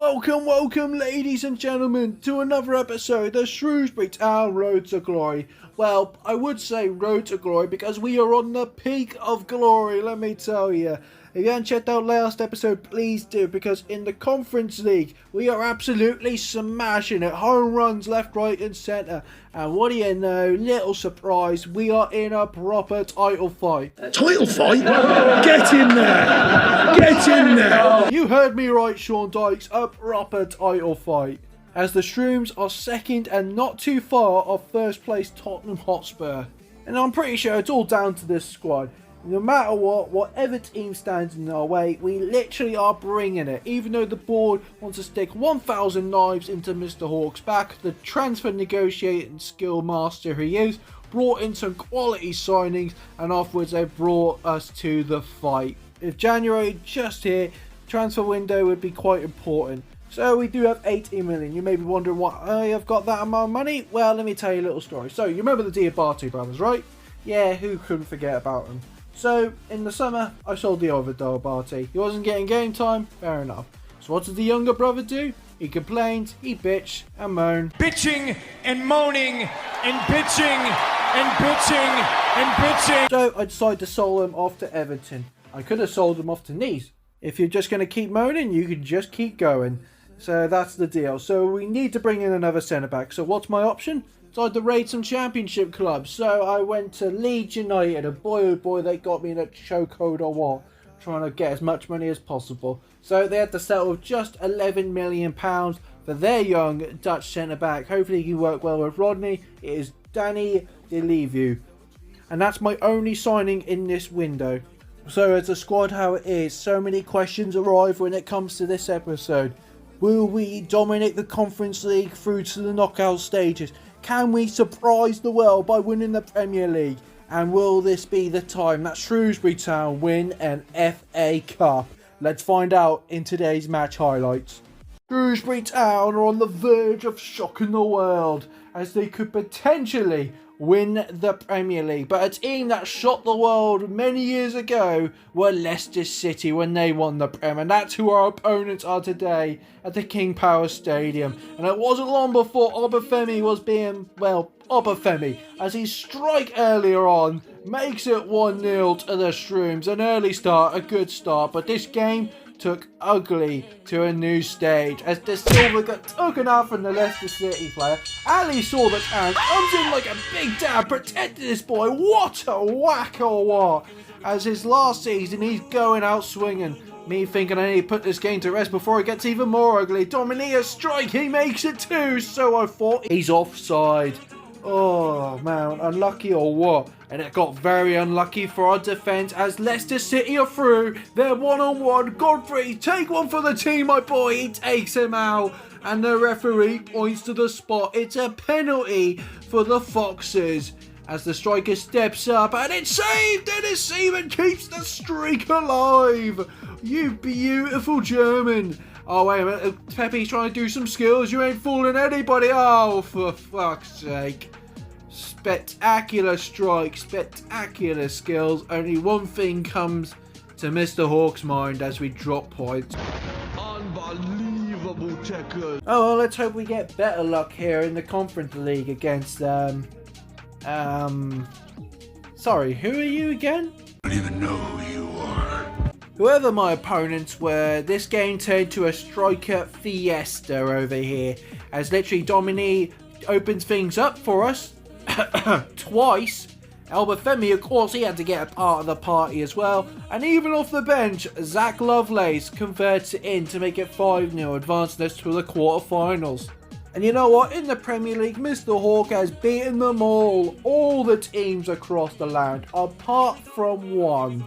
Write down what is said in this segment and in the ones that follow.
Welcome, ladies and gentlemen, to another episode of Shrewsbury Town Road to Glory. Well, I would say Road to Glory because we are on the peak of glory, let me tell you. If you haven't checked out last episode, please do, because in the Conference League, we are absolutely smashing it. Home runs left, right and centre. And what do you know, little surprise, we are in a proper title fight. Title fight? Get in there! Get in there! You heard me right, Sean Dykes, a proper title fight. As the Shrews are second and not too far off first place Tottenham Hotspur. And I'm pretty sure it's all down to this squad. No matter what, whatever team stands in our way, we literally are bringing it. Even though the board wants to stick 1,000 knives into Mr. Hawk's back, the transfer negotiating skill master he is brought in some quality signings, and afterwards they brought us to the fight. If January just here, transfer window would be quite important. So we do have 18 million. You may be wondering why I have got that amount of money. Well, let me tell you a little story. So you remember the Diabate brothers, right? Yeah, who couldn't forget about them? So, in the summer, I sold the other Diabate. He wasn't getting game time, fair enough. So what did the younger brother do? He complained, he bitched and moaned. Bitching and moaning and bitching and bitching and bitching. So I decided to sell him off to Everton. I could have sold him off to Nice. If you're just going to keep moaning, you can just keep going. So that's the deal. So we need to bring in another centre-back. So what's my option? Tried to raid some championship clubs, so I went to Leeds United, and boy oh boy they got me in a chokehold or what, trying to get as much money as possible. So they had to settle with just £11 million for their young Dutch centre-back. Hopefully he can work well with Rodney. It is Danny Delevue. And that's my only signing in this window. So as a squad how it is, so many questions arrive when it comes to this episode. Will we dominate the Conference League through to the knockout stages? Can we surprise the world by winning the Premier League? And will this be the time that Shrewsbury Town win an FA Cup? Let's find out in today's match highlights. Shrewsbury Town are on the verge of shocking the world, as they could potentially win the Premier League. But a team that shocked the world many years ago were Leicester City when they won the Prem, and that's who our opponents are today at the King Power Stadium. And it wasn't long before Obafemi was being, well, Obafemi, as he strike earlier on makes it 1-0 to the Shrews. An early start, a good start, but this game took ugly to a new stage as De Silva got taken out from the Leicester City player. Ali saw the chance, comes in like a big dad, protected this boy. What a whack or what? As his last season, he's going out swinging. Me thinking I need to put this game to rest before it gets even more ugly. Dominia strike, he makes it too, so I thought he's offside. Oh man, unlucky or what? And it got very unlucky for our defence as Leicester City are through. They're one-on-one. Godfrey, take one for the team, my boy. He takes him out. And the referee points to the spot. It's a penalty for the Foxes. As the striker steps up and it's saved. And it's even keeps the streak alive. You beautiful German. Oh, wait a minute. Pepe's trying to do some skills. You ain't fooling anybody. Oh, for fuck's sake. Spectacular strike, spectacular skills. Only one thing comes to Mr. Hawk's mind as we drop points. Unbelievable checkers. Oh, well, let's hope we get better luck here in the Conference League against, sorry, who are you again? I don't even know who you are. Whoever my opponents were, this game turned to a striker fiesta over here. As literally Dominique opens things up for us twice. Obafemi, of course, he had to get a part of the party as well. And even off the bench, Zach Lovelace converts it in to make it 5-0, advancing us to the quarterfinals. And you know what? In the Premier League, Mr. Hawk has beaten them all the teams across the land, apart from one.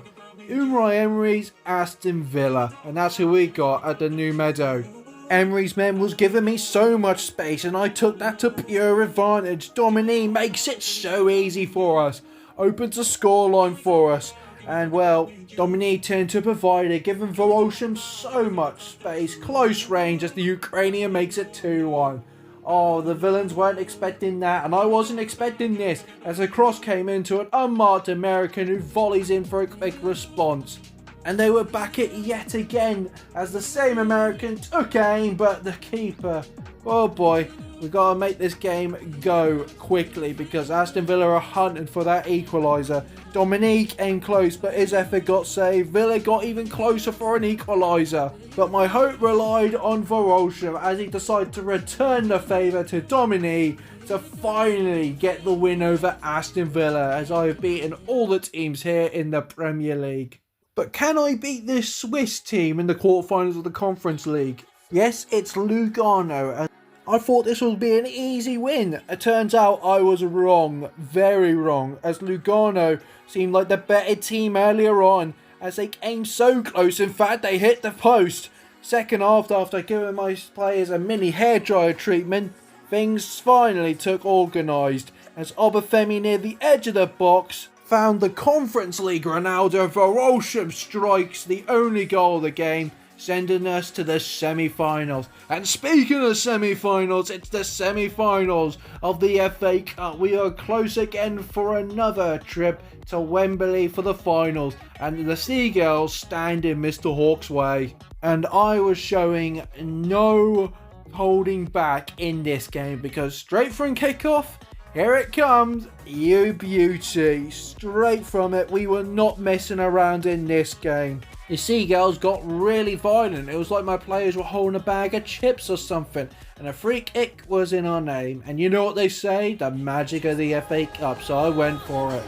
Unai Emery's Aston Villa, and that's who we got at the New Meadow. Emery's men was giving me so much space and I took that to pure advantage. Dominique makes it so easy for us, opens a scoreline for us, and well, Dominique turned to provider, giving Voloshin so much space, close range as the Ukrainian makes it 2-1. Oh, the villains weren't expecting that, and I wasn't expecting this, as a cross came into an unmarked American who volleys in for a quick response. And they were back at yet again as the same American took aim, but the keeper, oh boy, we got to make this game go quickly because Aston Villa are hunting for that equaliser. Dominique aimed close, but his effort got saved. Villa got even closer for an equaliser, but my hope relied on Verolsham as he decided to return the favour to Dominique to finally get the win over Aston Villa, as I have beaten all the teams here in the Premier League. But can I beat this Swiss team in the quarterfinals of the Conference League? Yes, it's Lugano. I thought this would be an easy win. It turns out I was wrong, very wrong, as Lugano seemed like the better team earlier on, as they came so close. In fact, they hit the post. Second half, after giving my players a mini hairdryer treatment, things finally took organised, as Obafemi near the edge of the box found the Conference League Ronaldo. Verolsham strikes the only goal of the game, sending us to the semi-finals. And speaking of semi-finals, it's the semi-finals of the FA Cup. We are close again for another trip to Wembley for the finals, and the Seagulls stand in Mr. Hawk's way. And I was showing no holding back in this game, because straight from kickoff, here it comes, you beauty. Straight from it, we were not messing around in this game. The Seagulls got really violent. It was like my players were holding a bag of chips or something. And a free kick was in our name. And you know what they say? The magic of the FA Cup. So I went for it.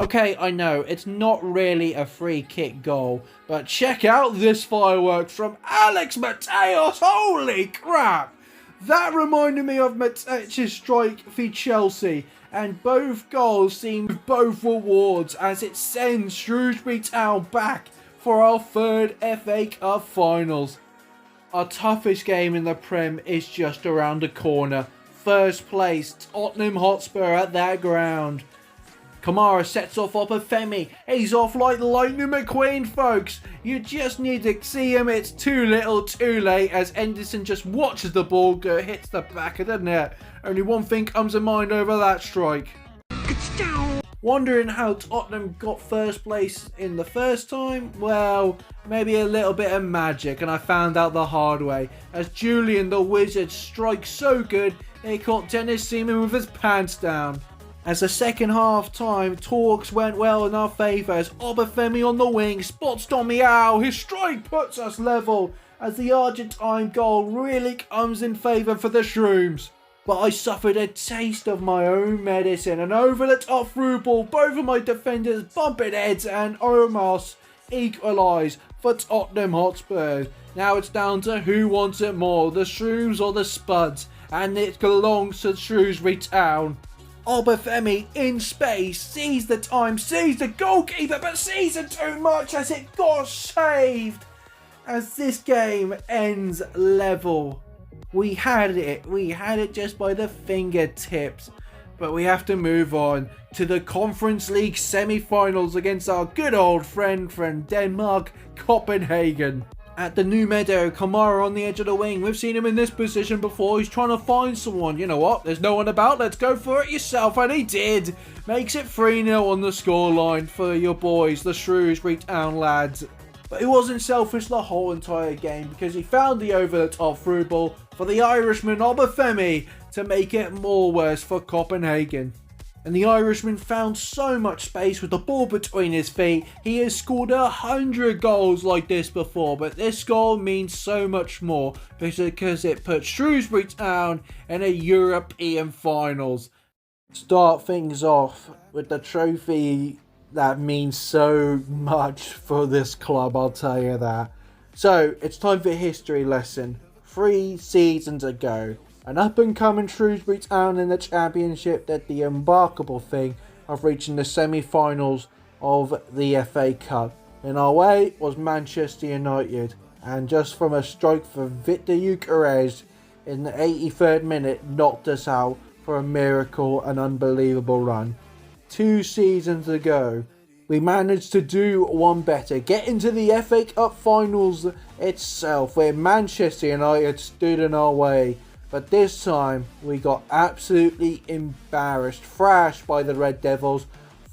Okay, I know, it's not really a free kick goal, but check out this fireworks from Alex Mateos. Holy crap! That reminded me of Mateos' strike for Chelsea, and both goals seem both rewards as it sends Shrewsbury Town back for our third FA Cup finals. Our toughest game in the Prem is just around the corner. First place, Tottenham Hotspur at that ground. Kamara sets off Obafemi. He's off like Lightning McQueen, folks. You just need to see him. It's too little, too late, as Henderson just watches the ball go, hits the back of the net. Only one thing comes to mind over that strike. Wondering how Tottenham got first place in the first time? Well, maybe a little bit of magic, and I found out the hard way, as Julian the Wizard strikes so good, he caught Dennis Seaman with his pants down. As the second half time talks went well in our favour, as Obafemi on the wing spots Domiao. His strike puts us level, as the Argentine goal really comes in favour for the Shrews. But I suffered a taste of my own medicine, and over the top through ball, both of my defenders bumping heads, and Omos equalise for Tottenham Hotspur. Now it's down to who wants it more, the Shrews or the Spuds, and it belongs to Shrewsbury Town. Obafemi in space, sees the time, sees the goalkeeper, but sees it too much as it got saved. As this game ends level. We had it just by the fingertips. But we have to move on to the Conference League semi-finals against our good old friend from Denmark, Copenhagen. At the new meadow, Kamara on the edge of the wing. We've seen him in this position before. He's trying to find someone. You know what? There's no one about. Let's go for it yourself. And he did. Makes it 3-0 on the scoreline for your boys, the Shrewsbury Town lads. But he wasn't selfish the whole entire game, because he found the over-the-top through ball for the Irishman Obafemi to make it more worse for Copenhagen. And the Irishman found so much space with the ball between his feet. He has scored 100 goals like this before, but this goal means so much more because it puts Shrewsbury Town in a European finals. Start things off with the trophy that means so much for this club, I'll tell you that. So, it's time for a history lesson. 3 seasons ago, an up-and-coming Shrewsbury Town in the Championship did the remarkable thing of reaching the semi-finals of the FA Cup. In our way was Manchester United, and just from a strike for Victor Gyökeres in the 83rd minute knocked us out for a miracle and unbelievable run. 2 seasons ago, we managed to do one better. Get into the FA Cup finals itself, where Manchester United stood in our way. But this time, we got absolutely embarrassed, thrashed by the Red Devils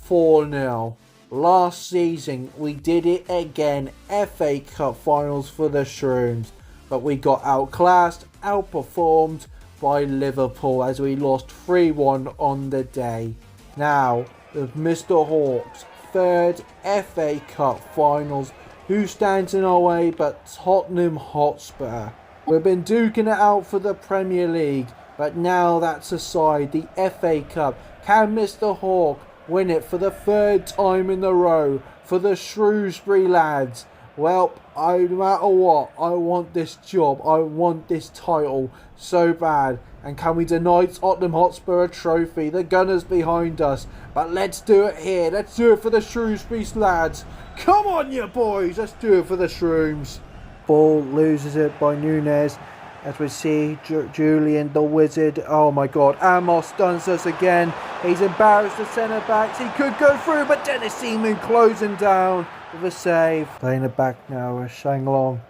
4-0. Last season, we did it again, FA Cup finals for the Shrews. But we got outclassed, outperformed by Liverpool as we lost 3-1 on the day. Now, with Mr. Hawks' third FA Cup finals, who stands in our way but Tottenham Hotspur? We've been duking it out for the Premier League, but now that's aside, the FA Cup. Can Mr. Hawk win it for the third time in a row for the Shrewsbury lads? Well, no matter what, I want this job, I want this title so bad. And can we deny Tottenham Hotspur a trophy? The Gunners behind us, but let's do it here, let's do it for the Shrewsbury lads. Come on you boys, let's do it for the Shrews. Ball loses it by Nunes, as we see Julian the Wizard. Oh my god, Amos stuns us again. He's embarrassed the centre backs. He could go through, but Dennis Seaman closing down with a save. Playing it back now with Shanglong.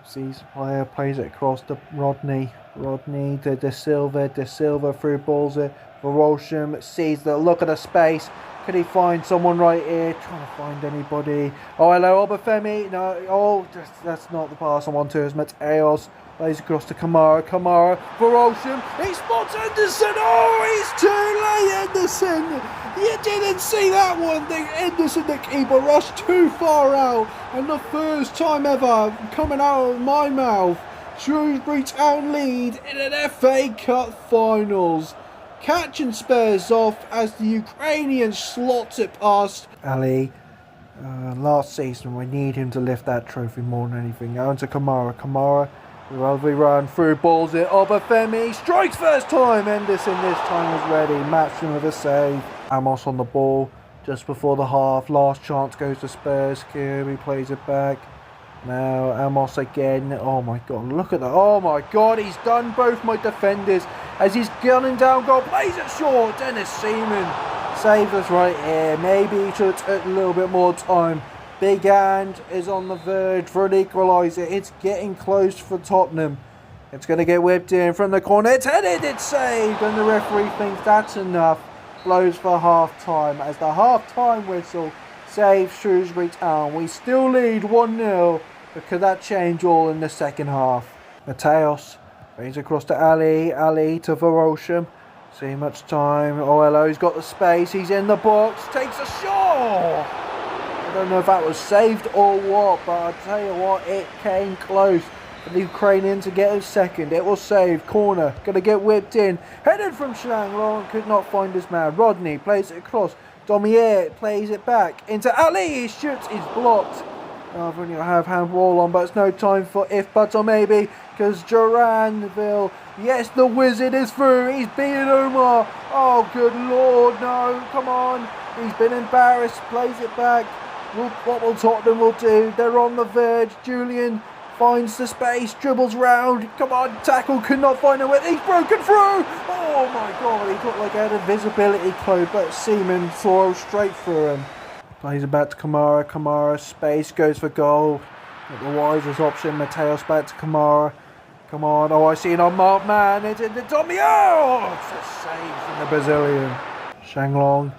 Sees player, plays it across to Rodney. Rodney to De Silva. De Silva through balls it. Verosham sees the look at the space. Could he find someone right here? Trying to find anybody. Oh, hello, Obafemi. No, oh, that's not the pass I want to. It's Mateos. Plays across to Kamara. Kamara. Verosham. He spots Henderson. Oh, he's too late, Henderson. You didn't see that one. Henderson, the keeper, rushed too far out. And the first time ever coming out of my mouth. Shrewsbury Town lead in an FA Cup finals. Catch and spares off as the Ukrainian slots it past Ali. Last season, we need him to lift that trophy more than anything. On to Kamara. Kamara, we run through balls it. Obafemi strikes first time. Henderson this time was ready. Matching with a save. Amos on the ball just before the half. Last chance goes to Spurs. Kirby plays it back. Now Amos again. Oh my god, look at that. Oh my god, he's done both my defenders as he's gunning down goal. Plays it short. Dennis Seaman saves us right here. Maybe he should have took a little bit more time. Big Hand is on the verge for an equaliser. It's getting close for Tottenham. It's going to get whipped in from the corner. It's headed. It's saved. And the referee thinks that's enough. Blows for half time as the half time whistle saves Shrewsbury Town. We still lead 1-0, but could that change all in the second half? Mateos brings across to Ali. Ali to Verosham. See much time. Oh hello, he's got the space. He's in the box. Takes a shot. I don't know if that was saved or what, but I'll tell you what, it came close for the Ukrainian to get a second. It was saved. Corner. Gonna get whipped in. Headed from Shanglong. Could not find his man. Rodney plays it across. Domier plays it back into Ali. He shoots. He's blocked. Oh, I've only have handball on, but it's no time for if, buts, or maybe, because Duranville. Yes, the Wizard is through. He's beaten Omar. Oh, good lord, no. Come on. He's been embarrassed. Plays it back. What will Tottenham will do? They're on the verge. Julian finds the space, dribbles round. Come on, tackle, could not find a way. He's broken through. Oh my god, he looked like he had a visibility code, but Seaman throws straight through him. Plays it back to Kamara. Kamara, space, goes for goal. Not the wisest option. Mateos back to Kamara. Come on, oh I see an unmarked man. It's in the Tommy. Oh, it's a save from the Brazilian. Shanglong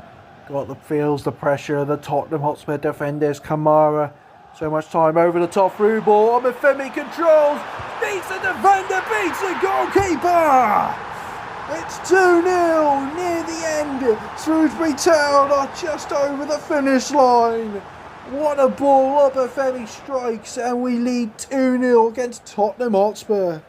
feels the pressure of the Tottenham Hotspur defenders. Kamara. So much time over the top through ball. Obafemi controls. Beats the defender. Beats the goalkeeper. It's 2-0 near the end. Shrewsbury Town are just over the finish line. What a ball. Obafemi strikes and we lead 2-0 against Tottenham Hotspur.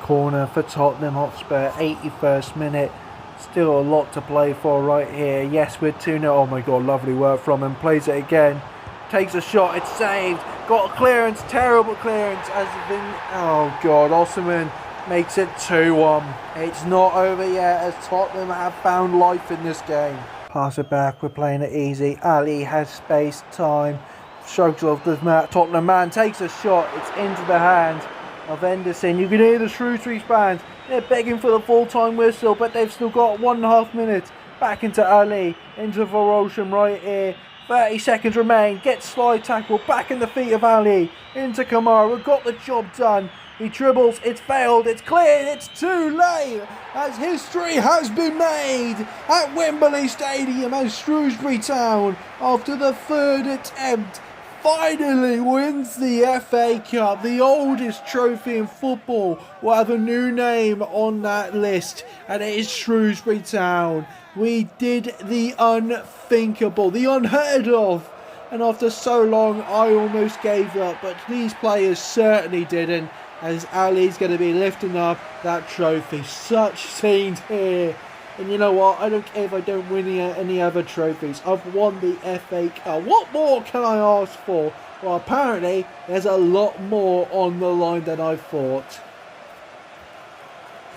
Corner for Tottenham Hotspur. 81st minute. Still a lot to play for right here. Yes, we're 2-0. Oh my god, lovely work from him. Plays it again. Takes a shot, it's saved. Got a clearance, terrible clearance. Oh god, Osman makes it 2-1. It's not over yet as Tottenham have found life in this game. Pass it back, we're playing it easy. Ali has space, time. Shrugs off the mat. Tottenham man takes a shot. It's into the hands of Henderson. You can hear the Shrewsbury fans. They're begging for the full-time whistle, but they've still got 1.5 minutes back into Ali, into Voroshan right here. 30 seconds remain, gets slide tackle, back in the feet of Ali, into Kamara, got the job done. He dribbles, it's failed, it's cleared, it's too late, as history has been made at Wembley Stadium, as Shrewsbury Town, after the third attempt, finally wins the FA Cup. The oldest trophy in football will have a new name on that list, and it is Shrewsbury Town. We did the unthinkable, the unheard of, and after so long I almost gave up, but these players certainly didn't, as Ali's going to be lifting up that trophy. Such scenes here. And you know what, I don't care if I don't win any other trophies. I've won the FA Cup. What more can I ask for? Well, apparently there's a lot more on the line than I thought.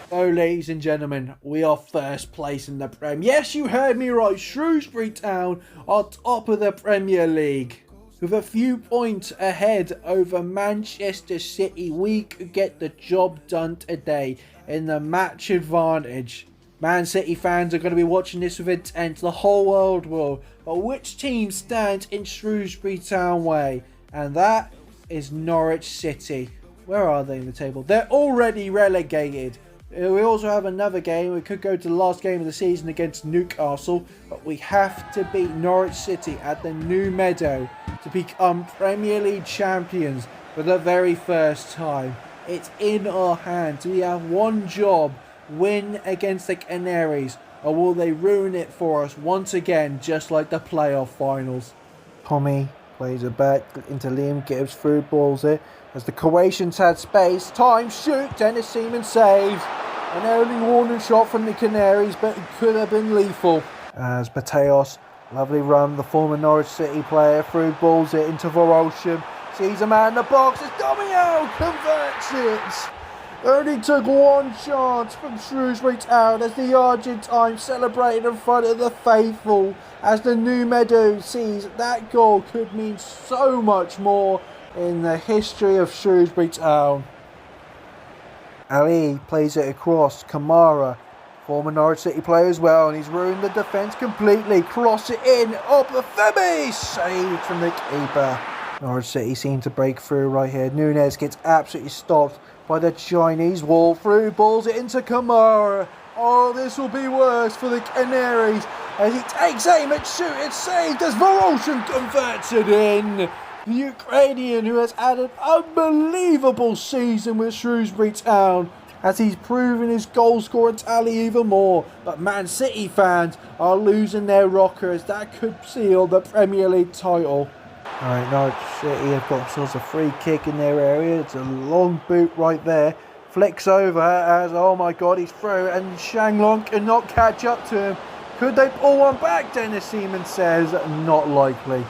So, ladies and gentlemen, we are first place in the Prem. Yes, you heard me right. Shrewsbury Town are top of the Premier League. With a few points ahead over Manchester City, we could get the job done today in the match advantage. Man City fans are going to be watching this with intent. The whole world will. But which team stands in Shrewsbury Town way? And that is Norwich City. Where are they in the table? They're already relegated. We also have another game. We could go to the last game of the season against Newcastle, but we have to beat Norwich City at the New Meadow to become Premier League champions for the very first time. It's in our hands. We have one job: win against the Canaries, or will they ruin it for us once again, just like the playoff finals? Tommy plays it back into Liam Gibbs, through balls it. As the Croatians had space, time, shoot, Dennis Seaman saves. An early warning shot from the Canaries, but it could have been lethal. As Mateos, lovely run, the former Norwich City player, through balls it into Voroshan. Sees a man in the box, it's Domino, converts it. Only took one chance from Shrewsbury Town as the Argentine celebrated in front of the faithful. As the New Meadow sees that goal could mean so much more in the history of Shrewsbury Town. Ali plays it across. Kamara, former Norwich City player as well, and he's ruined the defence completely. Cross it in. Obafemi saved from the keeper. Norwich City seem to break through right here. Nunes gets absolutely stopped by the Chinese wall. Through balls it into Kamara. Oh, this will be worse for the Canaries as he takes aim at shoot. It's saved as Voroshan converts it in. The Ukrainian, who has had an unbelievable season with Shrewsbury Town, as he's proven his goal scoring tally even more. But Man City fans are losing their rockers. That could seal the Premier League title. Alright, Norwich City have got themselves a free kick in their area. It's a long boot right there. Flicks over as, oh my god, he's through, and Shanglong cannot catch up to him. Could they pull one back? Dennis Seaman says not likely.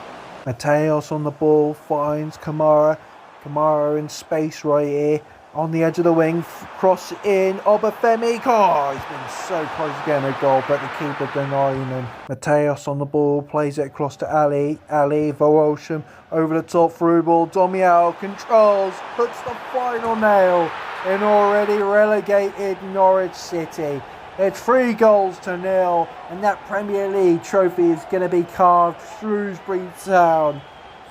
Mateos on the ball, finds Kamara. Kamara in space right here. On the edge of the wing, cross in, Obafemi. Oh, he's been so close to getting a goal, but the keeper denying him. Mateos on the ball, plays it across to Ali. Ali, Voroshan, over the top, through ball. Domial controls, puts the final nail in already relegated Norwich City. It's 3-0, and that Premier League trophy is going to be carved Shrewsbury Town.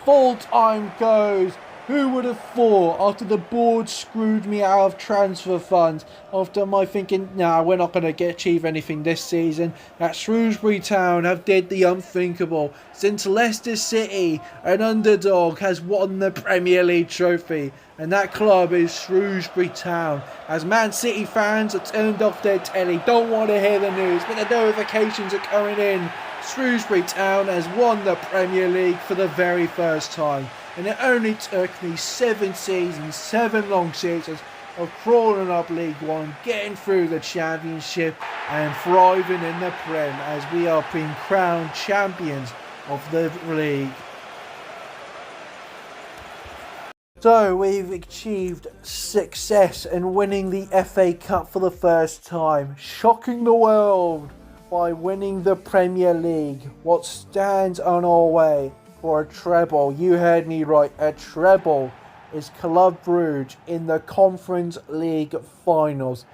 Full time goes. Who would have thought, after the board screwed me out of transfer funds, after my thinking, nah, we're not going to achieve anything this season, that Shrewsbury Town have did the unthinkable. Since Leicester City, an underdog, has won the Premier League trophy. And that club is Shrewsbury Town. As Man City fans are turned off their telly, don't want to hear the news, but the notifications are coming in. Shrewsbury Town has won the Premier League for the very first time. And it only took me 7 seasons, 7 long seasons of crawling up League One, getting through the Championship and thriving in the Prem as we are being crowned champions of the league. So we've achieved success in winning the FA Cup for the first time, shocking the world by winning the Premier League. What stands on our way for a treble? You heard me right, a treble is Club Brugge in the Conference League finals.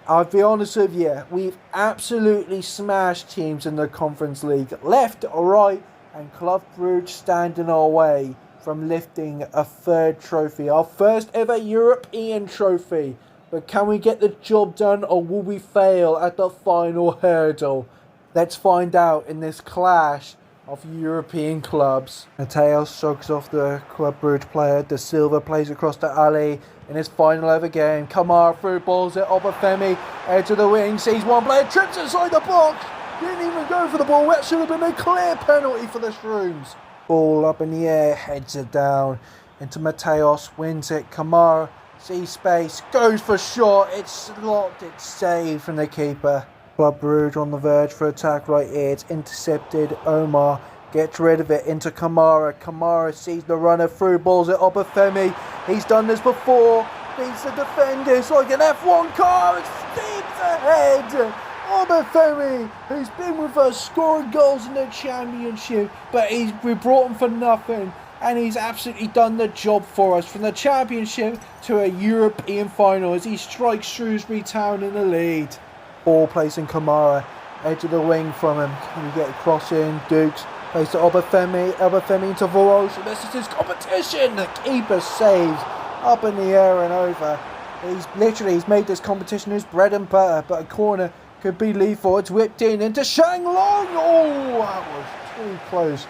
I'll be honest with you, we've absolutely smashed teams in the Conference League, left or right, and Club Brugge stand in our way from lifting a third trophy, our first ever European trophy. But can we get the job done, or will we fail at the final hurdle? Let's find out in this clash of European clubs. Mateos soaks off the Club Brugge player. De Silva plays across to Ali in his final ever game. Kamara through balls at Obafemi, edge of the wing, sees one player, trips inside the box. Didn't even go for the ball. That should have been a clear penalty for the Shrews. Ball up in the air, heads it down into Mateos, wins it. Kamara sees space, goes for shot. It's locked, it's saved from the keeper. Club Brugge on the verge for attack right here. It's intercepted. Omar gets rid of it into Kamara. Kamara sees the runner through, balls at Obafemi. He's done this before. Beats the defender. It's like an F1 car. It steams ahead. Obafemi, who's been with us scoring goals in the championship, but we brought him for nothing. And he's absolutely done the job for us from the championship to a European final as he strikes Shrewsbury Town in the lead. Ball placing Kamara, edge of the wing from him. Can we get a cross in? Dukes plays to Obafemi. Obafemi into Vorosha. This is his competition. The keeper saves up in the air and over. He's made this competition his bread and butter, but a corner could be lethal. It's whipped in into Shang Long. Oh, that was too close.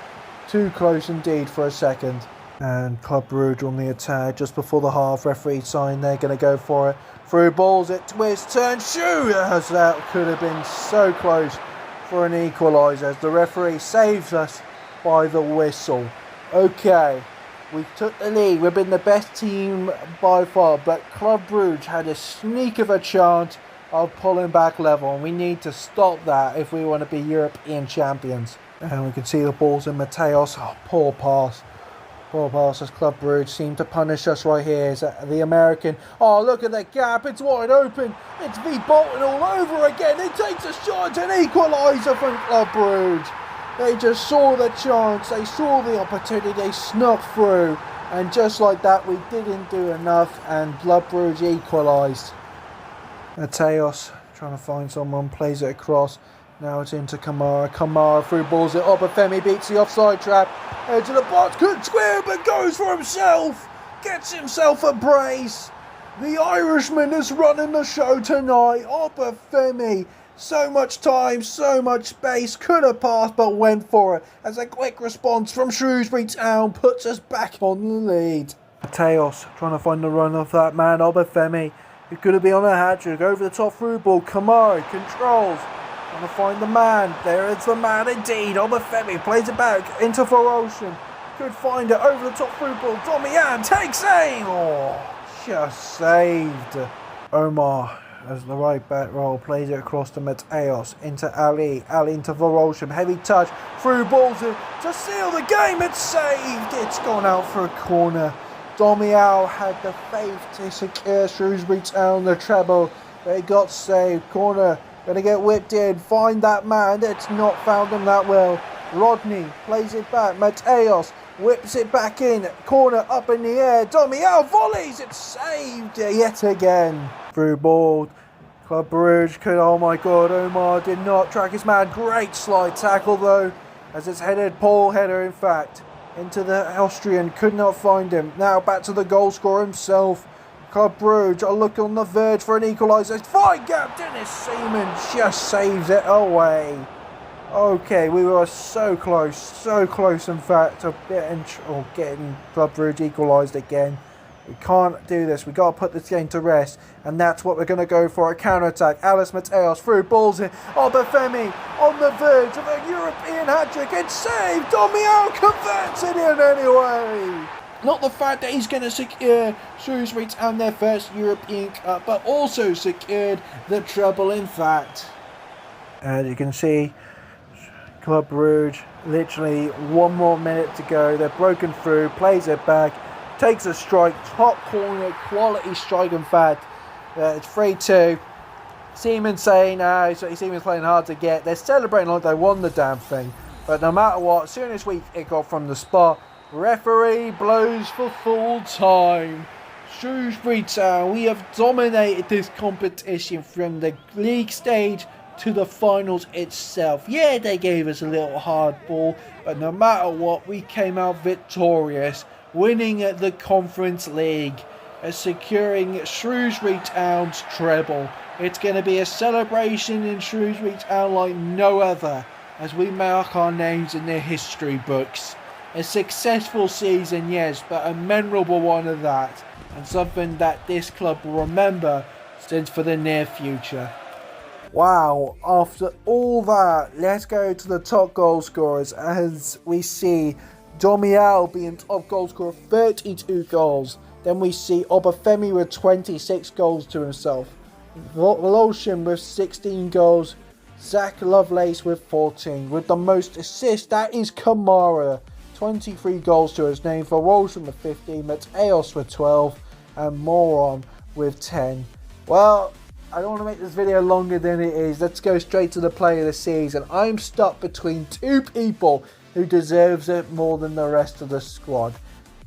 Too close indeed for a second. And Club Brugge on the attack just before the half. Referee sign, they're going to go for it. Through balls, it twists, turns, shoot! As that could have been so close for an equaliser as the referee saves us by the whistle. Okay, we took the lead. We've been the best team by far, but Club Brugge had a sneak of a chance of pulling back level, and we need to stop that if we want to be European champions. And we can see the balls in Mateos. Oh, poor pass. Poor pass as Club Brugge seem to punish us right here. Is that the American? Oh, look at that gap. It's wide open. It's V Bolton all over again. It takes a shot. An equaliser from Club Brugge. They just saw the chance. They saw the opportunity. They snuck through. And just like that, we didn't do enough. And Club Brugge equalised. Mateos trying to find someone. Plays it across. Now it's into Kamara. Kamara through balls it. Obafemi beats the offside trap. Edge of the box. Could square, but goes for himself. Gets himself a brace. The Irishman is running the show tonight. Obafemi. So much time, so much space. Could have passed, but went for it. As a quick response from Shrewsbury Town puts us back on the lead. Mateos trying to find the run of that man, Obafemi. He could have been on a hat-trick. Over the top through ball. Kamara controls. Trying to find the man. There is the man indeed. Obafemi plays it back into Voroshan. Could find it over the top through ball. Domian takes aim. Oh, just saved. Omar as the right back roll plays it across to Mateos into Ali. Ali into Voroshan. Heavy touch through ball to seal the game. It's saved. It's gone out for a corner. Domian had the faith to secure Shrewsbury Town the treble. They got saved. Corner. Gonna get whipped in, find that man, it's not found him that well. Rodney plays it back, Mateos whips it back in, corner up in the air, Domian volleys, it's saved yet again. Through ball, Club Brugge could, oh my god, Omar did not track his man, great slide tackle though, as it's headed, Paul header in fact, into the Austrian, could not find him. Now back to the goal scorer himself. Club Brugge are looking on the verge for an equaliser. Fine gap, Dennis Seaman just saves it away. Okay, we were so close in fact to getting Club Brugge equalised again. We can't do this, we got to put this game to rest, and that's what we're going to go for, a counter-attack. Alice Mateos through balls in, Obafemi on the verge of a European hat-trick, it's saved, Domian converts it in anyway. Not the fact that he's going to secure Shrewsbury Town their first European Cup, but also secured the treble in fact. As you can see, Club Brugge, literally 1 more minute to go. They're broken through, plays it back, takes a strike, top corner, quality strike in fact. It's 3-2. Seaman's saying, Seaman's playing hard to get. They're celebrating like they won the damn thing. But no matter what, as soon as we kick off from the spot, referee blows for full time. Shrewsbury Town, we have dominated this competition from the league stage to the finals itself. Yeah, they gave us a little hardball, but no matter what, we came out victorious, winning at the Conference League and securing Shrewsbury Town's treble. It's going to be a celebration in Shrewsbury Town like no other, as we mark our names in the history books. A successful season, yes, but a memorable one of that, and something that this club will remember since for the near future. Wow, after all that, let's go to the top goal scorers as we see Domial being top goal scorer, 32 goals. Then we see Obafemi with 26 goals to himself. Voloshin with 16 goals. Zach Lovelace with 14. With the most assists, that is Kamara. 23 goals to his name. Voloshin with 15. Mateos with 12. And Moron with 10. Well, I don't want to make this video longer than it is. Let's go straight to the player of the season. I'm stuck between two people who deserves it more than the rest of the squad.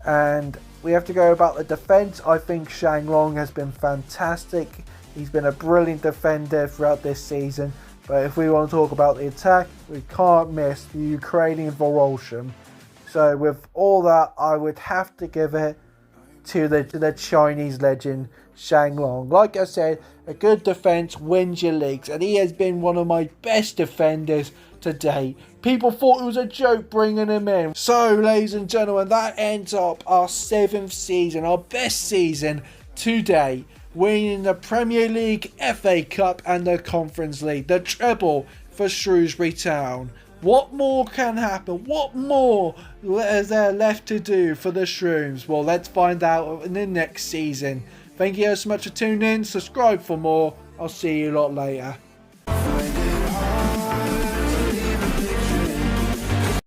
And we have to go about the defence. I think Shang Long has been fantastic. He's been a brilliant defender throughout this season. But if we want to talk about the attack, we can't miss the Ukrainian Voloshin. So with all that, I would have to give it to the Chinese legend, Shang Long. Like I said, a good defence wins your leagues, and he has been one of my best defenders to date. People thought it was a joke bringing him in. So, ladies and gentlemen, that ends up our 7th season, our best season to date, winning the Premier League, FA Cup and the Conference League, the treble for Shrewsbury Town. What more can happen? What more is there left to do for the Shrews? Well, let's find out in the next season. Thank you so much for tuning in. Subscribe for more. I'll see you a lot later.